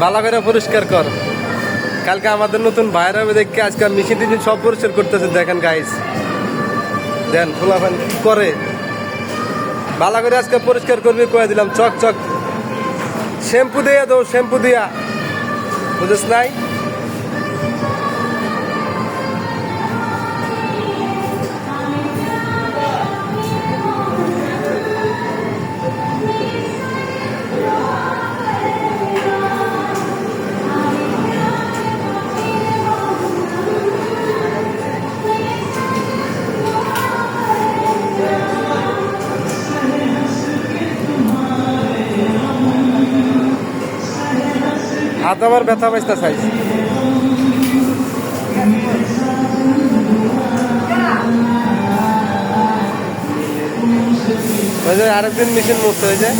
ভালো করে পরিষ্কার কর। কালকে আমাদের নতুন ভাইরা দেখে আজকে মেশিন টিশিন সব পরিষ্কার করতেছে। দেখেন গাইস, দেন ফুলাফান কি করে, ভালো করে আজকে পরিষ্কার করবি কয়ে দিলাম। চক চক শ্যাম্পু দিয়া দো, শ্যাম্পু দিয়া, বুঝিস নাই? হাত আমার ব্যথা পাইতে চাইছ। আরেকদিন মেশিন মুক্ত হয়ে যায়।